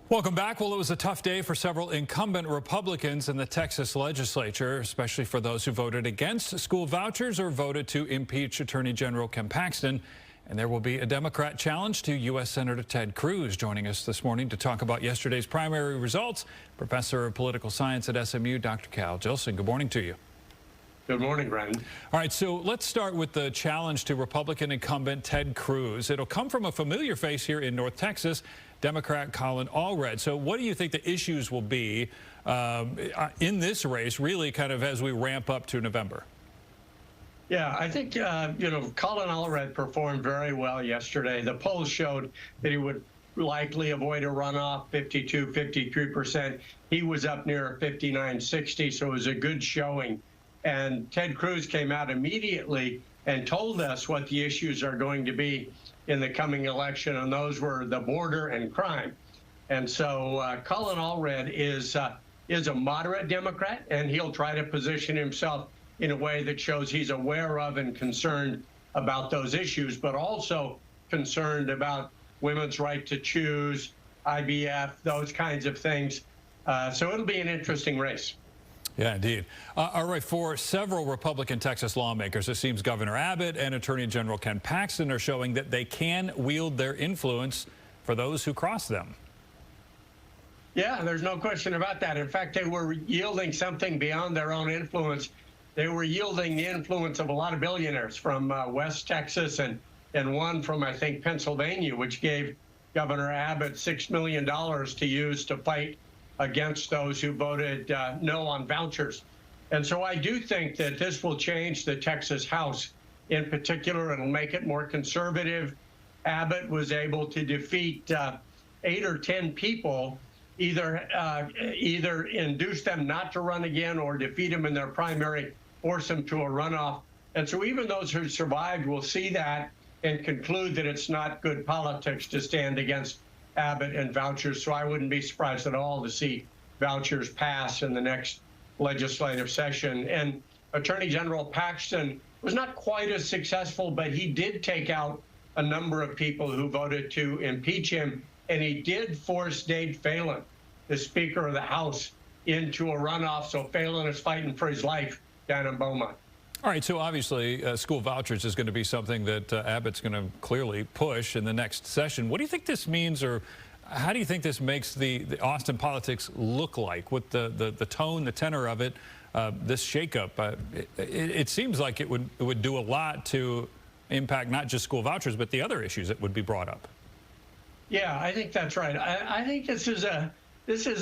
Welcome back. Well, it was a tough day for several incumbent Republicans in the Texas Legislature, especially for those who voted against school vouchers or voted to impeach Attorney General Ken Paxton. And there will be a Democrat challenge to U.S. Senator Ted Cruz. Joining us this morning to talk about yesterday's primary results, Professor of Political Science at SMU, Dr. Cal Jillson. Good morning to you. Good morning, Brandon. All right, so let's start with the challenge to Republican incumbent Ted Cruz. It'll come from a familiar face here in North Texas, Democrat Colin Allred. So what do you think the issues will be in this race, really kind of as we ramp up to November? Yeah, I think, Colin Allred performed very well yesterday. The polls showed that he would likely avoid a runoff, 52, 53%. He was up near 59, 60, so it was a good showing. And Ted Cruz came out immediately and told us what the issues are going to be in the coming election, and those were the border and crime. And so Colin Allred is a moderate Democrat, and he'll try to position himself in a way that shows he's aware of and concerned about those issues, but also concerned about women's right to choose, IVF, those kinds of things. So it'll be an interesting race. Yeah, indeed. All right, for several Republican Texas lawmakers, it seems Governor Abbott and Attorney General Ken Paxton are showing that they can wield their influence for those who cross them. Yeah, there's no question about that. In fact, they were yielding something beyond their own influence. They were yielding the influence of a lot of billionaires from West Texas and one from, I think, Pennsylvania, which gave Governor Abbott $6 million to use to fight against those who voted no on vouchers. And so I do think that this will change the Texas House in particular. It'll make it more conservative. Abbott was able to defeat 8 or 10 people, either induce them not to run again or defeat them in their primary, force them to a runoff. And so even those who survived will see that and conclude that it's not good politics to stand against Abbott and vouchers. So I wouldn't be surprised at all to see vouchers pass in the next legislative session. And Attorney General Paxton was not quite as successful, but he did take out a number of people who voted to impeach him. And he did force Dade Phelan, the Speaker of the House, into a runoff. So Phelan is fighting for his life down in Beaumont. All right, so obviously school vouchers is going to be something that Abbott's going to clearly push in the next session. What do you think this means, or how do you think this makes the Austin politics look like with the tone, the tenor of it, this shakeup? It seems like it would do a lot to impact not just school vouchers, but the other issues that would be brought up. Yeah, I think that's right. I think this is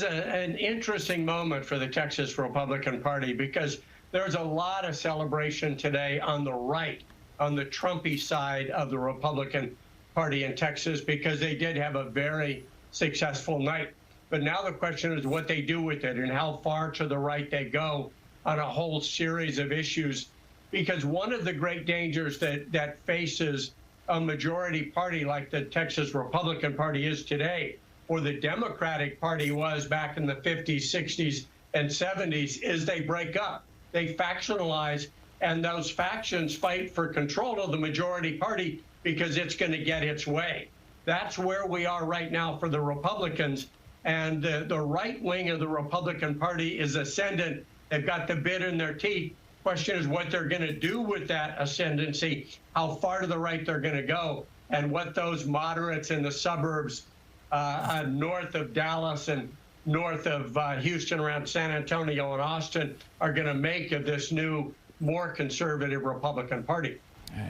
an interesting moment for the Texas Republican Party, because there's a lot of celebration today on the right, on the Trumpy side of the Republican Party in Texas, because they did have a very successful night. But now the question is what they do with it and how far to the right they go on a whole series of issues. Because one of the great dangers that faces a majority party like the Texas Republican Party is today, or the Democratic Party was back in the 50s, 60s, and 70s, is they break up. They factionalize, and those factions fight for control of the majority party because it's going to get its way. That's where we are right now for the Republicans. And the right wing of the Republican Party is ascendant. They've got the bit in their teeth. Question is what they're going to do with that ascendancy, how far to the right they're going to go, and what those moderates in the suburbs north of Dallas and north of Houston, around San Antonio and Austin, are going to make of this new, more conservative Republican Party.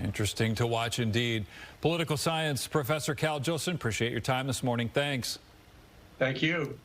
Interesting to watch indeed. Political science professor Cal Jillson, appreciate your time this morning. Thanks. Thank you.